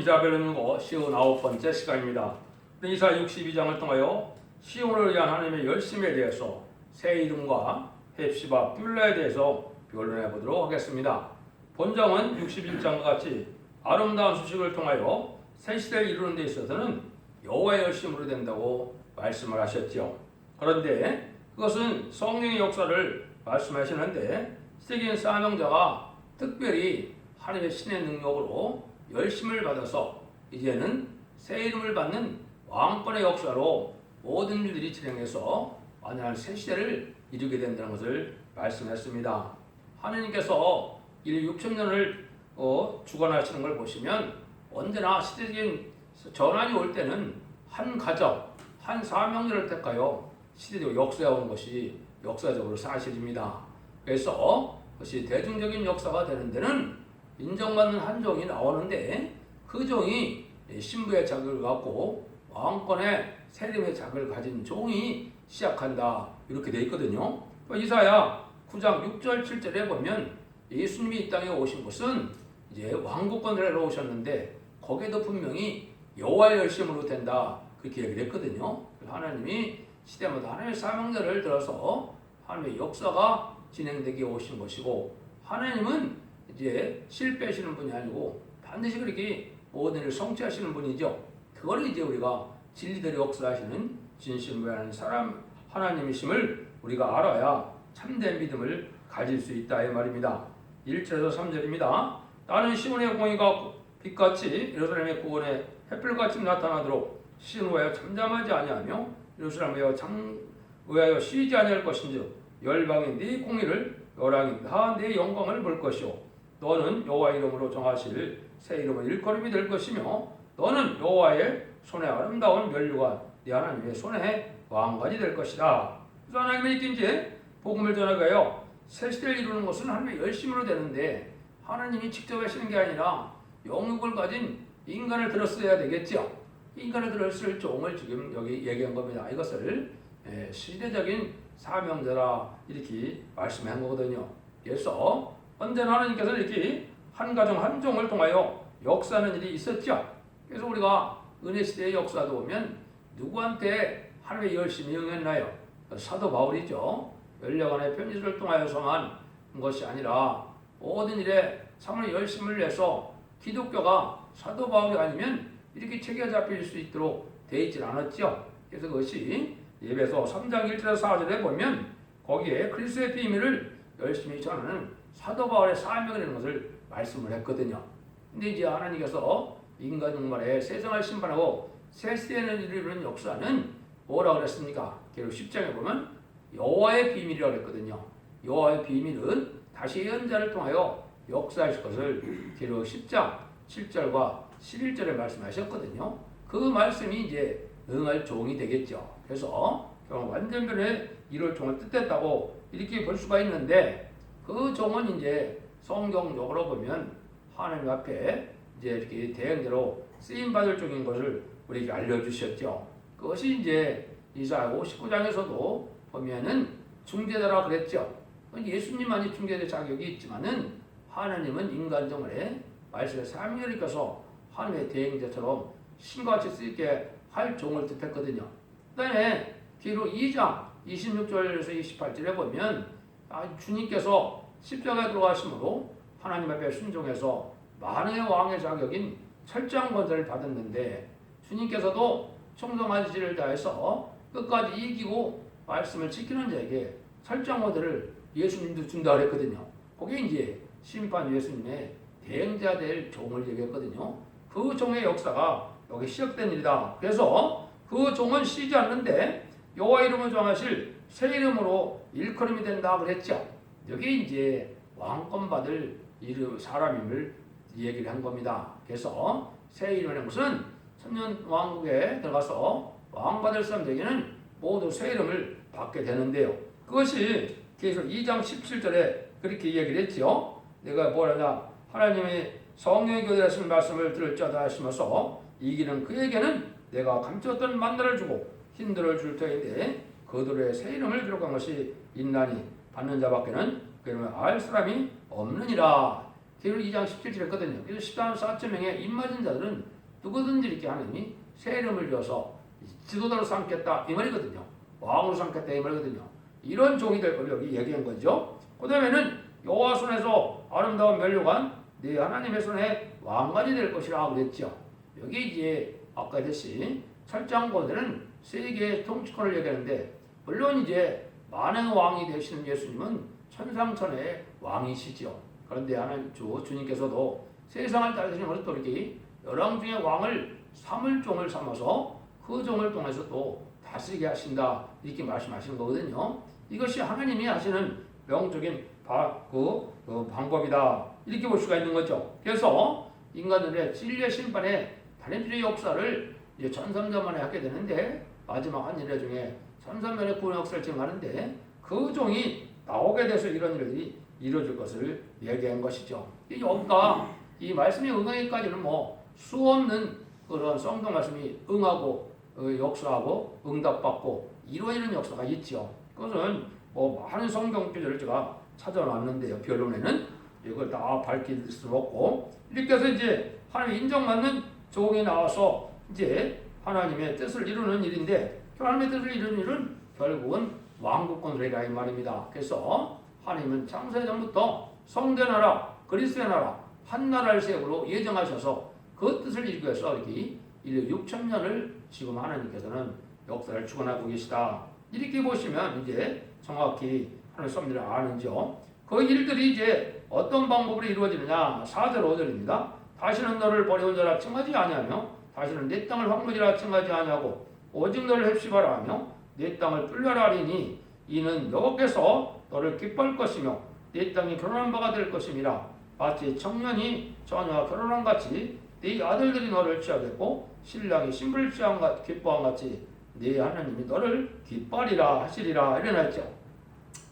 이사벨은 거 59번째 시간입니다. 이사 62장을 통하여 시온을 위한 하나님의 열심에 대해서 새 이름과 헵시바 뷸라에 대해서 변론해 보도록 하겠습니다. 본장은 61장과 같이 아름다운 소식을 통하여 새 시대를 이루는 데 있어서는 여호와의 열심으로 된다고 말씀을 하셨죠. 그런데 그것은 성령의 역사를 말씀하시는데 세계인 사명자가 특별히 하나님의 신의 능력으로 열심을 받아서 이제는 새 이름을 받는 왕권의 역사로 모든 일들이 진행해서 완전한 새 시대를 이루게 된다는 것을 말씀했습니다. 하나님께서 이 6천년을 주관하시는 걸 보시면 언제나 시대적인 전환이 올 때는 한 가정, 한 사명자를 택하여 시대적으로 역사해 온 것이 역사적으로 사실입니다. 그래서 그것이 대중적인 역사가 되는 데는 인정받는 한 종이 나오는데 그 종이 신부의 자격을 갖고 왕권의 세림의 자격을 가진 종이 시작한다 이렇게 되어 있거든요. 이사야 9장 6절 7절에 보면 예수님이 이 땅에 오신 것은 이제 왕국권을 오셨는데 거기에도 분명히 여호와의 열심으로 된다 그렇게 얘기를 했거든요. 하나님이 시대마다 하나님의 사명자를 들어서 하나님의 역사가 진행되게 오신 것이고 하나님은 이제 실패하시는 분이 아니고 반드시 그렇게 모든 일을 성취하시는 분이죠. 그걸 이제 우리가 진리대로 역사하시는 진실무하는 사람 하나님이심을 우리가 알아야 참된 믿음을 가질 수 있다 이 말입니다. 1절에서 3절입니다. 나는 시온의 공의가 빛같이 예루살렘의 구원의 햇불같이 나타나도록 시온하여 잠잠하지 아니하며 예루살렘하여 의하여 쉬지 아니할 것인즉 열방이 네 공의를 열왕이 다 네 영광을 볼 것이요 너는 여호와 이름으로 정하실 새 이름은 일컬음이 될 것이며 너는 여호와의 손에 아름다운 면류관 네 하나님의 손에 왕관이 될 것이다. 그래서 하나님이 이제 복음을 전하가요 새 시대를 이루는 것은 하나님의 열심으로 되는데 하나님이 직접 하시는 게 아니라 영육을 가진 인간을 들었어야 되겠죠. 인간을 들었을 종을 지금 여기 얘기한 겁니다. 이것을 시대적인 사명자라 이렇게 말씀한 거거든요. 그래서 언제나 하나님께서는 이렇게 한 가정 한 종을 통하여 역사하는 일이 있었죠. 그래서 우리가 은혜 시대의 역사도 보면 누구한테 하나님의 열심이 응했나요? 사도 바울이죠. 열려간의 편지를 통하여서만 한 것이 아니라 모든 일에 참으로 열심을 내서 기독교가 사도 바울이 아니면 이렇게 체계가 잡힐 수 있도록 되어 있질 않았죠. 그래서 그것이 예배서 3장 1절에서 4절에 보면 거기에 그리스도의 비밀을 열심히 전하는 사도 바울의 사명이라는 것을 말씀을 했거든요. 근데 이제 하나님께서 인간 종말에 세상을 심판하고 새 시대를 이루는 역사는 뭐라고 그랬습니까? 계속 10장에 보면 여호와의 비밀이라고 그랬거든요. 여호와의 비밀은 다시 예언자를 통하여 역사하실 것을 계속 10장 7절과 11절에 말씀하셨거든요. 그 말씀이 이제 응할 종이 되겠죠. 그래서 완전변의 이룰 종을 뜻했다고 이렇게 볼 수가 있는데 그 종은 이제 성경적으로 보면 하나님 앞에 이제 이렇게 대행자로 쓰임 받을 종인 것을 우리에게 알려주셨죠. 그것이 이제 이사야 59장에서도 보면은 중재자라 그랬죠. 예수님만이 중재자 자격이 있지만은 하나님은 인간 정월에 말씀의 사명을 입혀서 하나님의 대행자처럼 신과 같이 쓰이게 할 종을 뜻했거든요. 그 다음에 뒤로 2장 26절에서 28절에 보면 주님께서 십자가에 들어가심으로 하나님 앞에 순종해서 만왕의 왕의 자격인 철저한 권세를 받았는데 주님께서도 충성한 지를 다해서 끝까지 이기고 말씀을 지키는 자에게 철저한 권세를 예수님도 준다 그랬거든요. 그게 이제 심판 예수님의 대행자 될 종을 얘기했거든요. 그 종의 역사가 여기 시작된 일이다. 그래서 그 종은 쉬지 않는데 여호와 이름을 정하실 새 이름으로 일컬음이 된다 그랬죠. 여기 이제 왕권 받을 이름 사람임을 얘기를 한 겁니다. 그래서 새 이름이라는 것은 천년 왕국에 들어가서 왕 받을 사람들에게는 모두 새 이름을 받게 되는데요. 그것이 계속 2장 17절에 그렇게 얘기를 했죠. 내가 뭐라냐 하나님의 성령의 교대하신 말씀을 들을 자다 하시면서 이기는 그에게는 내가 감추었던 만나를 주고 힌들을 줄 터인데 그들의 새 이름을 기록한 것이 있나니 받는 자밖에는 그 이름을 알 사람이 없느니라. 계속 2장 17절 했거든요. 그래서 14만 4천 명의 입맞은 자들은 누구든지 이렇게 하느니 새 이름을 지어서 지도자로 삼겠다 이 말이거든요. 왕으로 삼겠다 이 말이거든요. 이런 종이 될 걸 여기 얘기한 거죠. 그 다음에는 여호와 손에서 아름다운 면류관 네 하나님의 손에 왕관이 될 것이라 그랬죠. 여기 이제 아까 했듯이 철장고대는 세계의 통치권을 얘기하는데 물론 이제 많은 왕이 되시는 예수님은 천상천의 왕이시죠. 그런데 하나님 주님께서도 세상을 다스리는 어떻게 열왕 중에 왕을 삼을 종을 삼아서 그 종을 통해서 또 다스리게 하신다 이렇게 말씀하시는 거거든요. 이것이 하나님이 하시는 명적인 방법이다 이렇게 볼 수가 있는 거죠. 그래서 인간들의 진리의 심판에 다림질의 역사를 이제 천삼전만에 하게 되는데 마지막 한 일회 중에 천삼전의 구원 역사를 진행하는데 그 종이 나오게 돼서 이런 일들이 이루어질 것을 얘기한 것이죠. 여기가 이 말씀이 응하기까지는 뭐 수없는 그런 성경 말씀이 응하고 역사하고 응답받고 이루어지는 역사가 있죠. 그것은 뭐 많은 성경 구절을 제가 찾아놨는데요. 결론에는 이걸 다 밝힐 수 없고 이렇게 해서 이제 하나님 인정받는 종이 나와서 이제 하나님의 뜻을 이루는 일인데 하나님의 뜻을 이루는 일은 결국은 왕국권이라 이 말입니다. 그래서 하나님은 창세 전부터 성대 나라, 그리스도의 나라 한 나라를 세우로 예정하셔서 그 뜻을 이루기 위해서 이렇게 6,000년을 지금 하나님께서는 역사를 주관하고 계시다. 이렇게 보시면 이제 정확히 하나님의 섭리를 아는죠. 그 일들이 이제 어떤 방법으로 이루어지느냐 4절 5절입니다. 다시는 너를 버려온 자라 칭하지 아니하며 다시는 내 땅을 황무지라 칭하지 아니하고 오직 너를 헵시바라 하며 내 땅을 뿔려라 하리니 이는 여호와께서 너를 기뻐할 것이며 내 땅이 결혼한 바가 될 것임이라. 마치 청년이 처녀와 결혼한 같이 네 아들들이 너를 취하겠고 신랑이 신부를 취한 것 기뻐한 같이 네 하나님이 너를 기뻐하리라 하시리라 이래놨죠.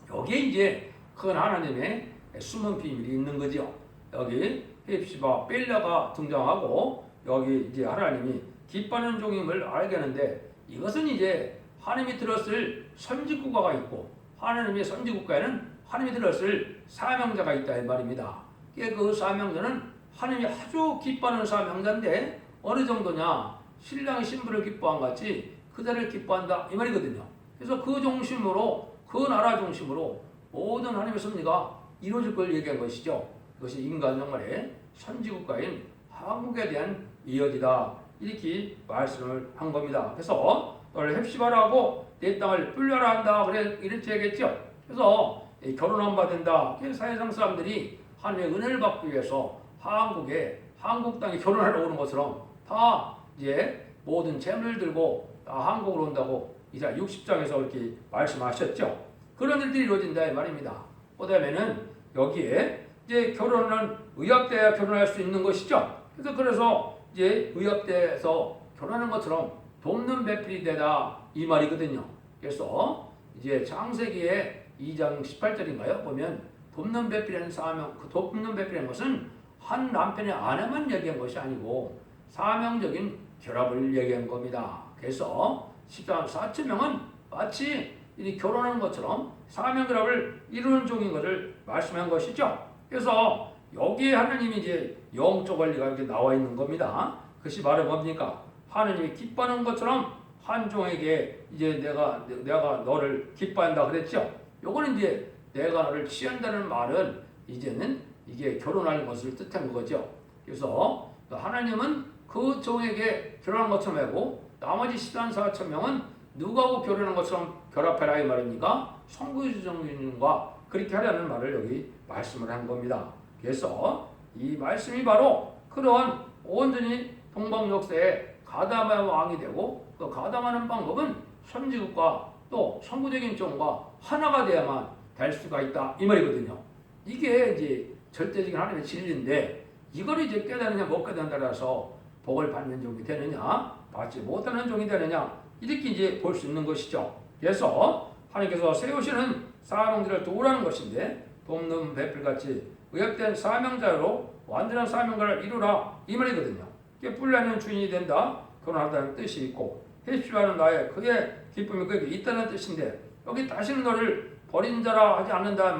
여기에 이제 큰 하나님의 숨은 비밀이 있는 거죠. 여기 헵시바 벨라가 등장하고 여기 이제 하나님이 기뻐하는 종임을 알겠는데 이것은 이제 하나님이 들었을 선지국가가 있고 하나님의 선지국가에는 하나님이 들었을 사명자가 있다 이 말입니다. 그 사명자는 하나님이 아주 기뻐하는 사명자인데 어느 정도냐 신랑이 신부를 기뻐한 같이 그자를 기뻐한다 이 말이거든요. 그래서 그 중심으로 그 나라 중심으로 모든 하나님의 섭리가 이루어질 걸 얘기한 것이죠. 이것이 인간 영혼의 선지국가인 한국에 대한 이야기다 이렇게 말씀을 한 겁니다. 그래서 너를 헵시바라고 내 땅을 불려라 한다 그래 이렇게 얘기했죠. 그래서 결혼한 바 된다. 사회상 사람들이 하나님의 은혜를 받기 위해서 한국 땅에 결혼하러 오는 것처럼 다 이제 모든 재물을 들고 다 한국으로 온다고 이사 60장에서 이렇게 말씀하셨죠. 그런 일들이 이루어진다 이 말입니다. 그다음에는 여기에 이제 결혼은 의학대야 결혼할 수 있는 것이죠. 그래서 이제 의학대에서 결혼하는 것처럼 돕는 배필이 되다 이 말이거든요. 그래서 이제 창세기에 2장 18절인가요? 보면 돕는 배필이라는 사명, 그 돕는 배필이라는 것은 한 남편의 아내만 얘기한 것이 아니고 사명적인 결합을 얘기한 겁니다. 그래서 14,000명은 마치 이 결혼하는 것처럼 사명 결합을 이루는 종인 것을 말씀한 것이죠. 그래서 여기에 하나님이 이제 영적 원리가 이렇게 나와 있는 겁니다. 그것이 바로 뭡니까? 하나님이 기뻐하는 것처럼 한 종에게 이제 내가 너를 기뻐한다 그랬죠. 요거는 이제 내가 너를 취한다는 말은 이제는 이게 결혼할 것을 뜻한 거죠. 그래서 하나님은 그 종에게 결혼한 것처럼 하고 나머지 14,000명은 누구하고 결혼한 것처럼 결합해라 이 말입니까? 성부주정인과 그렇게 하라는 말을 여기 말씀을 한 겁니다. 그래서 이 말씀이 바로 그런 온전히 동방 역사에 가담한 왕이 되고 그 가담하는 방법은 선지국과 또 성부적인 종과 하나가 돼야만 될 수가 있다 이 말이거든요. 이게 이제 절대적인 하나님의 진리인데 이걸 이제 깨닫느냐 못 깨닫느냐에 따라서 복을 받는 종이 되느냐 받지 못하는 종이 되느냐 이렇게 이제 볼 수 있는 것이죠. 그래서 하나님께서 세우시는 사명들을 도우라는 것인데 돕는 배필같이 의역된 사명자로 완전한 사명가를 이루라 이 말이거든요. 뿔나는 주인이 된다 결혼한다는 뜻이 있고 헵시바는 나의 그의 기쁨이 그에게 있다는 뜻인데 여기 다시는 너를 버린 자라 하지 않는다는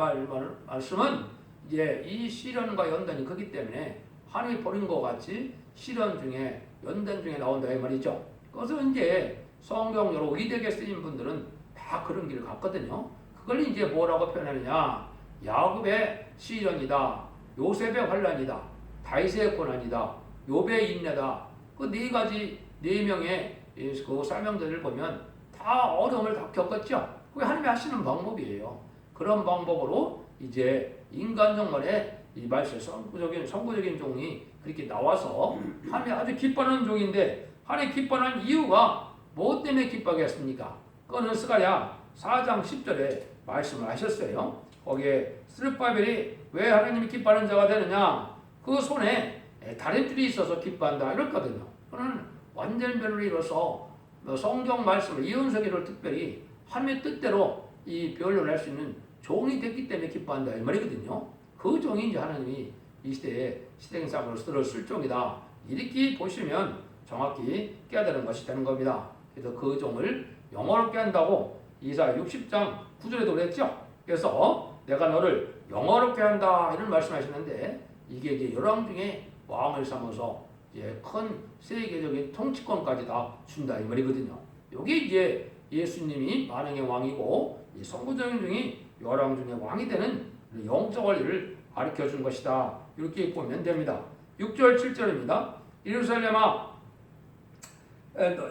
말씀은 이제 이 시련과 연단이 크기 때문에 하나님이 버린 것 같이 시련 중에 연단 중에 나온다 이 말이죠. 그것은 이제 성경 여러 의대에 쓰인 분들은 다 그런 길을 갔거든요. 그걸 이제 뭐라고 표현하느냐? 야곱의 시련이다, 요셉의 환란이다, 다윗의 고난이다, 욥의 인내다. 그 네 가지 네 명의 그 사명들을 보면 다 어려움을 다 겪었죠. 그게 하나님이 하시는 방법이에요. 그런 방법으로 이제 인간 정말에 이 말씀 선구적인 종이 그렇게 나와서 하나님이 아주 기뻐하는 종인데 하나님이 기뻐하는 이유가 뭐 때문에 기뻐하겠습니까? 그거는 스가랴 4장 10절에 말씀을 하셨어요. 거기에 스룹바벨이 왜 하나님이 기뻐하는 자가 되느냐? 그 손에 다림줄이 있어서 기뻐한다 이랬거든요. 그는 완전 변호를 이뤄서 성경 말씀을 이언서기를 특별히 하나님의 뜻대로 이 변론을 할 수 있는 종이 됐기 때문에 기뻐한다 이 말이거든요. 그 종이 이제 하나님이 이 시대에 시대행사으로 쓸 종이다. 이렇게 보시면 정확히 깨달은 것이 되는 겁니다. 그래서 그 종을 영화롭게 한다고 이사야 60장 9절에도 그랬죠. 그래서 내가 너를 영화롭게 한다 이런 말씀하시는데 이게 이제 열왕 중에 왕을 삼아서 이제 큰 세계적인 통치권까지 다 준다 이 말이거든요. 여기 이제 예수님이 만왕의 왕이고 이 선구적인 중이 열왕 중에 왕이 되는 영적 원리를 가르쳐 준 것이다. 이렇게 보면 됩니다. 6절 7절입니다. 예루살렘아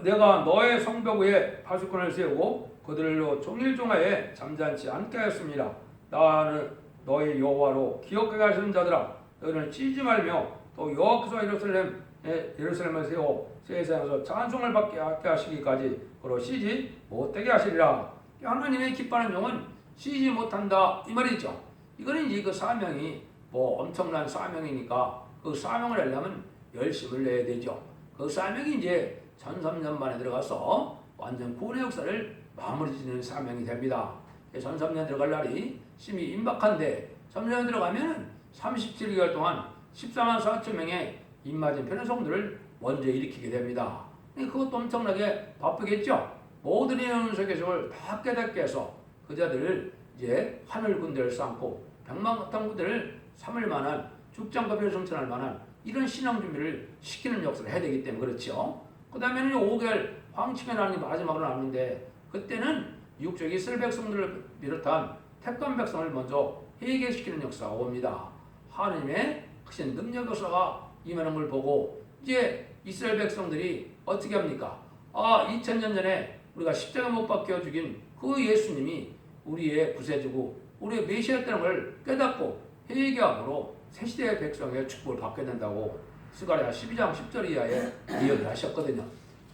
내가 너의 성벽 위에 파수꾼을 세우고 그들로 종일종하에 잠잠지 않게 하였습니다. 나는 너의 여호와로 기억하게 하시는 자들아 너희는 찌지 말며 또 여호와께서 예루살렘을 세워 세상에서 찬송을 받게 하시기까지 그로 쉬지 못하게 하시리라. 하나님의 기뻐하는 종은 쉬지 못한다 이 말이죠. 이거는 이제 그 사명이 뭐 엄청난 사명이니까 그 사명을 하려면 열심을 내야 되죠. 그 사명이 이제 전삼년 만에 들어가서 완전 구원의 역사를 마무리 짓는 사명이 됩니다. 전삼년 들어갈 날이 심히 임박한데 3년 들어가면 37개월 동안 14만 4천 명의 입맞은 편성들을 먼저 일으키게 됩니다. 그것도 엄청나게 바쁘겠죠. 모든 연속계속을 다 깨닫게 해서 그자들을 이제 하늘 군대를 쌓고 백만 같은 군대를 삼을 만한 죽장과 별성천할 만한 이런 신앙 준비를 시키는 역사를 해야 되기 때문에 그렇죠. 그 다음에는 5개월 황치의 날이 마지막으로 나오는데 그때는 육적 이스라엘 백성들을 비롯한 택한 백성을 먼저 회개시키는 역사가 옵니다. 하나님의 크신 능력 역사가 임하는 걸 보고 이제 이스라엘 백성들이 어떻게 합니까? 2000년 전에 우리가 십자가 못 박혀 죽인 그 예수님이 우리의 구세주고 우리의 메시아였다는 걸 깨닫고 회개함으로 새시대의 백성의 축복을 받게 된다고 스가랴 12장 10절 이하에 이야기를 하셨거든요.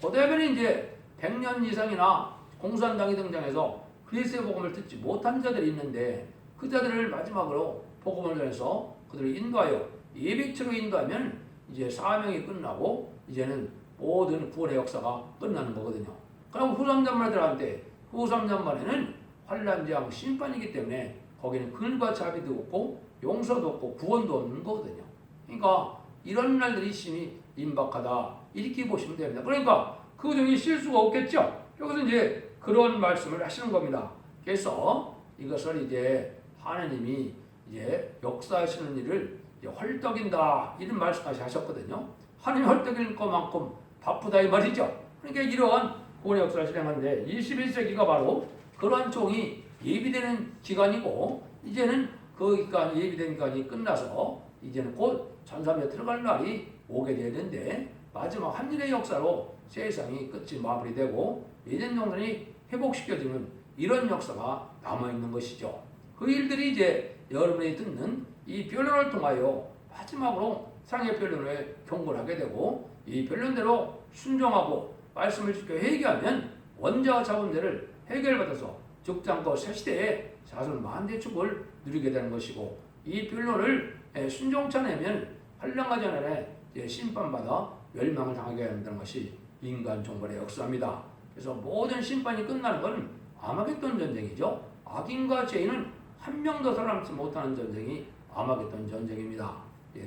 그 다음에 이제 100년 이상이나 공산당이 등장해서 그리스의 복음을 듣지 못한 자들이 있는데 그 자들을 마지막으로 복음을 전해서 그들을 인도하여 예배처로 인도하면 이제 사명이 끝나고 이제는 모든 구원의 역사가 끝나는 거거든요. 그럼 후삼전만들한테 후삼전만에는 환란장 심판이기 때문에 거기는 근과 자비도 없고 용서도 없고 구원도 없는 거거든요. 그러니까 이런 날들이 심히 임박하다 이렇게 보시면 됩니다. 그러니까 그 중에 실수가 없겠죠. 여기서 이제 그런 말씀을 하시는 겁니다. 그래서 이것을 이제 하나님이 이제 역사하시는 일을 헐떡인다 이런 말씀까지 하셨거든요. 하나님이 헐떡일 것만큼 바쁘다 이 말이죠. 그러니까 이러한 구원의 역사를 진행하는데 21세기가 바로 그러한 종이 예비되는 기간이고 이제는 그 기간 예비된 기간이 끝나서 이제는 곧 전삼에 들어갈 날이 오게 되는데 마지막 한 일의 역사로 세상이 끝이 마무리되고 예전 정신이 회복시켜지는 이런 역사가 남아있는 것이죠. 그 일들이 이제 여러분이 듣는 이 변론을 통하여 마지막으로 사랑의 변론을 경고를 하게 되고 이 변론대로 순종하고 말씀을 지켜 회개하면 원자와 자본들을 해결받아서 적장과 새시대에 자손 만대 축을 누리게 되는 것이고 이 변론을 순종치 않으면 환란과 전환에 심판받아 멸망을 당하게 된다는 것이 인간 종말의 역사입니다. 그래서 모든 심판이 끝나는 것은 아마겟돈 전쟁이죠. 악인과 죄인은 한 명도 살아남지 못하는 전쟁이 아마겟돈 전쟁입니다.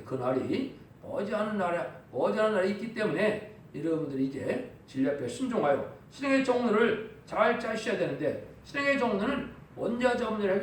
그날이 머지않은 날이 있기 때문에 여러분들이 이제 진리 앞에 순종하여 신앙의 종로를 잘 짜셔야 되는데 신앙의 종로는 원자 자문을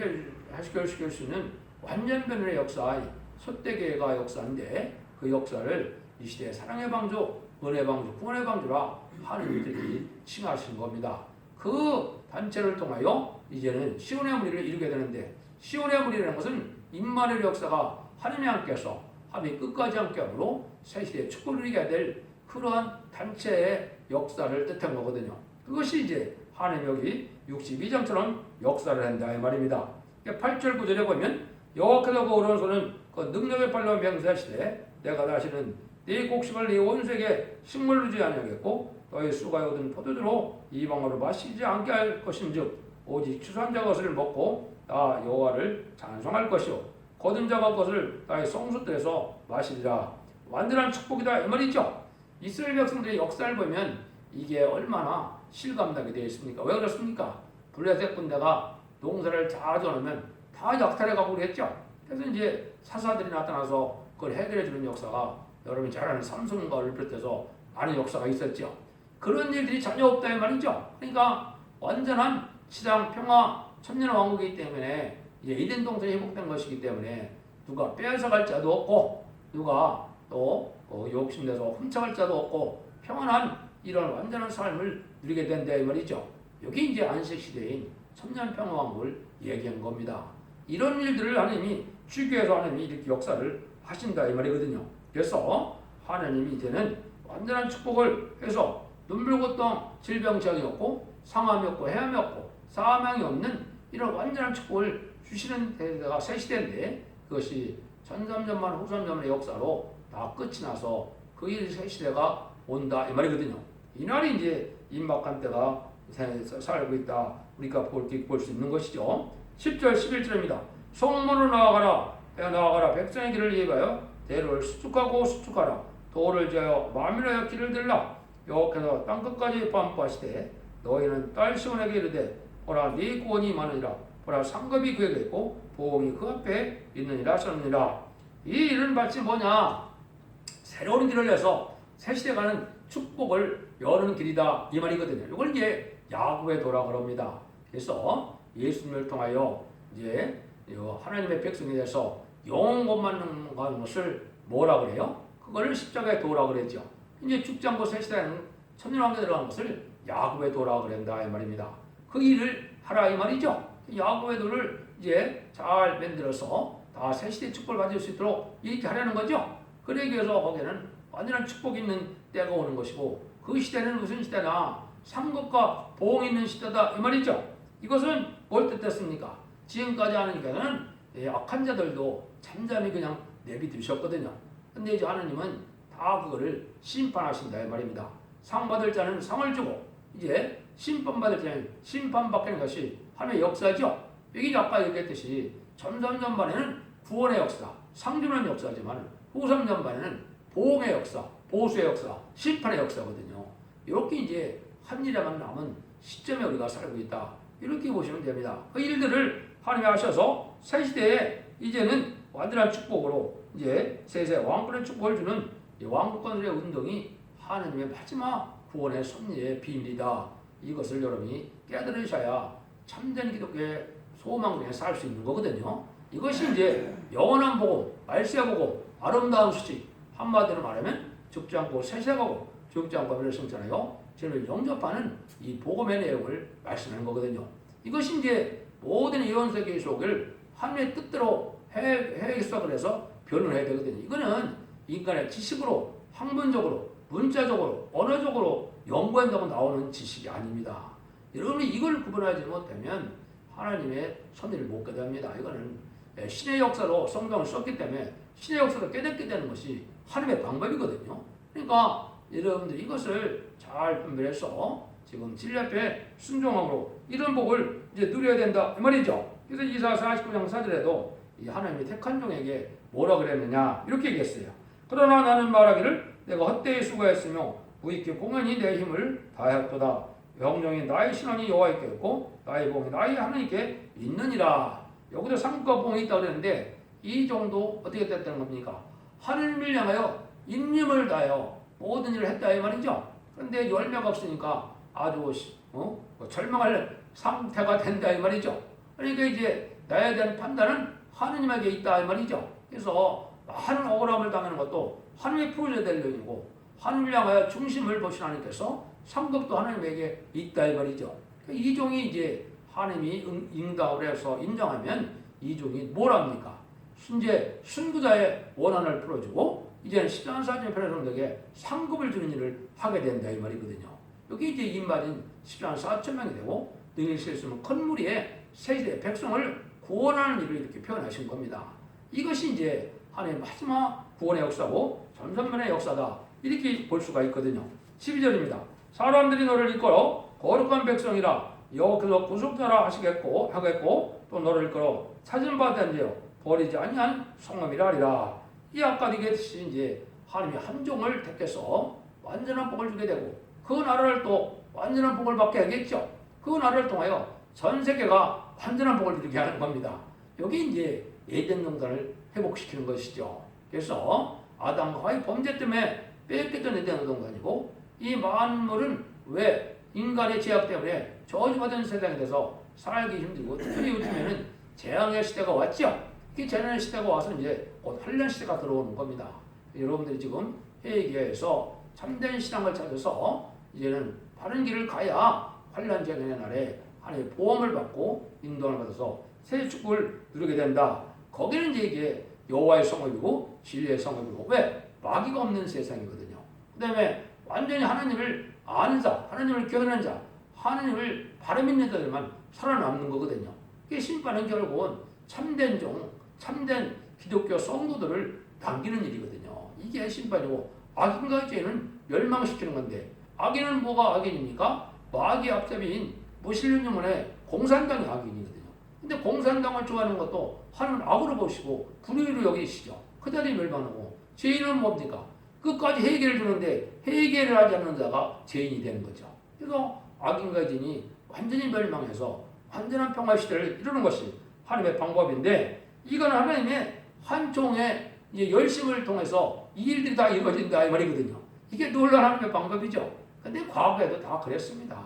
해결시킬 수 있는 완전 변론의 역사, 소대계가 역사인데 그 역사를 이 시대의 사랑의 방주 은혜 방주, 구원의 방주라 하느님들이 칭하신 겁니다. 그 단체를 통하여 이제는 시온의 무리를 이루게 되는데, 시온의 무리라는 것은 임마누엘 역사가 하느님 함께서 합이 끝까지 함께함으로 새 시대에 축복을 누리게 될 그러한 단체의 역사를 뜻한 거거든요. 그것이 이제 하나님 여기 62장처럼 역사를 한다 이 말입니다. 8절 9절에 보면 여호와께서 그 오른손은 그 능력의 발로 맹세하시되 내가 다시는 네 곡식을 네 원수에게 식물로 주지 아니하겠고 너희 수가 얻은 포도주로 이방으로 마시지 않게 할 것인즉 오직 추수한 자가 것을 먹고 나 여호와를 찬송할 것이요 거둔 자가 것을 나의 성소들에서 마시리라. 완전한 축복이다 이 말이죠. 이스라엘 백성들의 역사를 보면 이게 얼마나 실감나게 되어 있습니까? 왜 그렇습니까? 블레셋 군대가 농사를 자주 하면 다 약탈해 가고 그랬죠. 그래서 이제 사사들이 나타나서 그걸 해결해 주는 역사가 여러분이 잘 아는 삼손과를 비롯해서 많은 역사가 있었죠. 그런 일들이 전혀 없다 이 말이죠. 그러니까 완전한 시장 평화 천년 왕국이기 때문에 이제 이덴 동산이 회복된 것이기 때문에 누가 빼앗아갈 자도 없고 누가 또 욕심내서 훔쳐갈 자도 없고 평안한 이런 완전한 삶을 누리게 된다 이 말이죠. 여기 이제 안식 시대인 천년 평화 왕국을 얘기한 겁니다. 이런 일들을 하나님이 주기해서 하나님이 이렇게 역사를 하신다 이 말이거든요. 그래서 하나님이 이제는 완전한 축복을 해서 눈물 고통 질병장이 없고 상함이 없고 해함이 없고 사망이 없는 이런 완전한 축복을 주시는 때가 새 시대인데 그것이 전삼전만 후삼전만의 역사로 다 끝이 나서 그 일 새 시대가 온다 이 말이거든요. 이날이 이제 임박한 때가 살고 있다. 우리가 볼 수 있는 것이죠. 10절 11절입니다. 성문으로 나아가라 백성의 길을 이해하여 대로를 수축하고 수축하라. 도를 지하여 마밀하여 길을 들라. 여호와께서 땅끝까지 반포하시되 너희는 딸 시온에게 이르되 보라 네 구원이 많으니라. 보라 상급이 그에게 있고 보응이 그 앞에 있느니라 하셨느니라. 이 일은 마치 뭐냐? 새로운 길을 내서 새 시대 가는 축복을 여는 길이다 이 말이거든요. 이걸 이제 야곱의 도라 그럽니다. 그래서 예수님을 통하여 이제 하나님의 백성에 대해서 영원 것만 가는 것을 뭐라 그래요? 그거를 십자가의 도라 그랬죠. 이제 죽지 않고 새 시대는 천년왕국에 들어가는 것을 야곱의 도라 그런다 이 말입니다. 그 일을 하라 이 말이죠. 야곱의 도를 이제 잘 만들어서 다 새 시대 축복을 가질 수 있도록 이렇게 하려는 거죠. 그러기 위해서 거기에는 완전한 축복이 있는 때가 오는 것이고 그 시대는 무슨 시대냐? 상급과 보응이 있는 시대다 이 말이죠. 이것은 뭘 뜻했습니까? 지금까지 하나님께서는 악한 자들도 잠잠히 그냥 내비두셨거든요. 근데 이제 하나님은 다 그거를 심판하신다 이 말입니다. 상 받을 자는 상을 주고 이제 심판받을 자는 심판받는 것이 하나님의 역사죠. 여기 아까 얘기했듯이 전삼전반에는 구원의 역사, 상 주는 역사지만 후삼전반에는 보응의 역사, 보수의 역사, 심판의 역사거든요. 이렇게 이제 한 일에만 남은 시점에 우리가 살고 있다. 이렇게 보시면 됩니다. 그 일들을 하나님이 하셔서 새 시대에 이제는 완전한 축복으로 이제 세세 왕권의 축복을 주는 왕권의 운동이 하나님의 마지막 구원의 섭리의 비밀이다. 이것을 여러분이 깨달으셔야 참된 기독교의 소망 중에 살 수 있는 거거든요. 이것이 이제 영원한 복음, 말세 복음, 아름다운 수직, 한마디로 말하면 죽지 않고 세세가고 죽지 않고 미래를 승천하여 저를 영접하는 이 복음의 내용을 말씀하는 거거든요. 이것이 이제 모든 이원세 계시록을 하나님의 뜻대로 해석을 해서 변론해야 되거든요. 이거는 인간의 지식으로, 학문적으로, 문자적으로, 언어적으로 연구한다고 나오는 지식이 아닙니다. 여러분이 이걸 구분하지 못하면 하나님의 섭리를 못 깨닫습니다. 이거는 신의 역사로 성경을 썼기 때문에 신의 역사로 깨닫게 되는 것이 하나님의 방법이거든요. 그러니까 여러분들이 이것을 잘 분별해서 지금 진리 앞에 순종함으로 이런 복을 이제 누려야 된다 이 말이죠. 그래서 이사 49장 4절에도 이 하나님이 택한 종에게 뭐라 그랬느냐 이렇게 얘기했어요. 그러나 나는 말하기를 내가 헛되이 수고했으며 무익히 공연히 내 힘을 다하였도다. 영령이 나의 신원이 여호와께 있고 나의 복이 나의 하나님께 있느니라. 여기도 상급과 복이 있다고 그랬는데 이 정도 어떻게 됐다는 겁니까? 하나님을 향하여 인님을 다하여 모든 일을 했다 이 말이죠. 그런데 열매가 없으니까 아주 절망할 상태가 된다 이 말이죠. 그러니까 이제 나에 대한 판단은 하느님에게 있다 이 말이죠. 그래서 많은 억울함을 당하는 것도 하나님이 풀어줘야 될 일이고 하늘을 향하여 중심을 보신 하나님께서 상급도 하나님에게 있다 이 말이죠. 이 종이 이제 하나님이 응답을 해서 인정하면 이 종이 뭘 합니까? 이제 순구자의 원한을 풀어주고 이제는 14사절 편에서들에게 상급을 주는 일을 하게 된다 이 말이거든요. 여기 이제 인마진 14만 4천 명이 되고 능히 셀 수 있는 큰 무리에 세대 백성을 구원하는 일을 이렇게 표현하신 겁니다. 이것이 이제 하나님의 마지막 구원의 역사고 전선면의 역사다 이렇게 볼 수가 있거든요. 12절입니다. 사람들이 너를 이끌어 거룩한 백성이라 여호와께서 구속자라 하겠고 또 너를 이끌어 찾은 바 된 자여 버리지 아니한 성함이라 하리라. 이 아까 얘기했듯이 이제 하나님이 한 종을 택해서 완전한 복을 주게 되고 그 나라를 또 완전한 복을 받게 하겠죠. 그 나라를 통하여 전 세계가 완전한 복을 누리게 하는 겁니다. 여기 이제 에덴 동산을 회복시키는 것이죠. 그래서 아담과 하와의 범죄 때문에 뺏겼던 에덴 동산이고 이 만물은 왜 인간의 죄악 때문에 저주받은 세상에 대해서 살기 힘들고 특히 요즘에는 재앙의 시대가 왔죠. 이 재앙의 시대가 와서 이제 곧 환란 시대가 들어오는 겁니다. 여러분들이 지금 회개해서 참된 신앙을 찾아서 이제는 바른 길을 가야 환란 재앙의 날에 하나님의 보험을 받고 인도를 받아서 새 축복을 누리게 된다. 거기는 이제 이게 여호와의 성읍이고 진리의 성읍이고 왜? 마귀가 없는 세상이거든요. 그 다음에 완전히 하나님을 아는 자, 하나님을 경외하는 자, 하나님을 바로 믿는 자들만 살아남는 거거든요. 이게 심판은 결국은 참된 종, 참된 기독교 성도들을 남기는 일이거든요. 이게 심판이고 악인과 죄는 멸망시키는 건데 악인은 뭐가 악인입니까? 마귀 앞잡이인 무신론 영혼의 공산당이 악인이거든요. 근데 공산당을 좋아하는 것도 하나님은 악으로 보시고 불의로 여기시죠. 그들이 멸망하고 죄인은 뭡니까? 끝까지 해결을 주는데 해결을 하지 않는 자가 죄인이 되는 거죠. 그래서 악인과 죄인이 완전히 멸망해서 완전한 평화 시대를 이루는 것이 하나님의 방법인데 이건 하나님의 한 종의 열심을 통해서 이 일들이 다 이루어진다 이 말이거든요. 이게 놀라운 하나님의 방법이죠. 근데 과거에도 다 그랬습니다.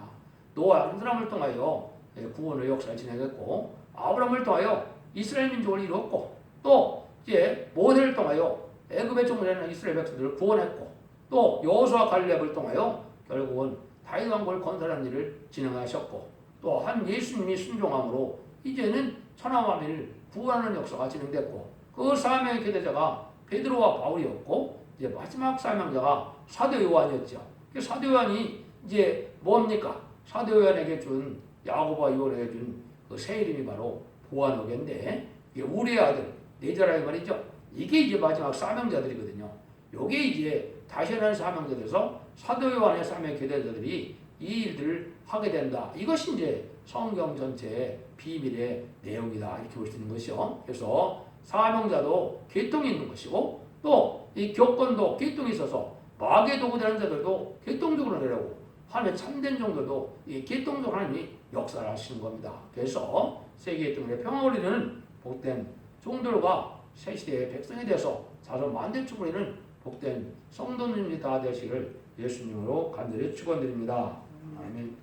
노아 한 사람을 통하여 구원의 역사를 진행했고 아브라함을 통하여 이스라엘 민족을 이루었고 또 이제 모세를 통하여 애굽의 종들에는 이스라엘 백성들을 구원했고 또 여호수아 갈렙을 통하여 결국은 다윗 왕국을 건설하는 일을 진행하셨고 또 한 예수님이 순종함으로 이제는 천하만민을 구원하는 역사가 진행됐고 그 사명의 기대자가 베드로와 바울이었고 이제 마지막 사명자가 사도 요한이었죠. 그 사도 요한이 이제 뭡니까? 사도 요한에게 준 야고보와 요한에게 준 그 새 이름이 바로 보아노게인데 이게 우리의 아들 네자라의 말이죠. 이게 이제 마지막 사명자들이거든요. 요게 이제 다시 하나의 사명자들에서 사도 요한의 사명의 기대자들이 이 일들을 하게 된다. 이것이 이제 성경 전체의 비밀의 내용이다. 이렇게 볼 수 있는 것이요. 그래서 사명자도 계통이 있는 것이고 또 이 교권도 계통이 있어서 마귀의 도구되는 자들도 계통적으로 내려오고 하나님의 참된 종들도 이 계통적 하나님이 역사를 하시는 겁니다. 그래서 세계의 때문에 평화를 이루는 복된 종들과 새 시대의 백성에 대해서 자손 만대축을 이루는 복된 성도님이 다 되시기를 예수님으로 간절히 축원드립니다. 아멘.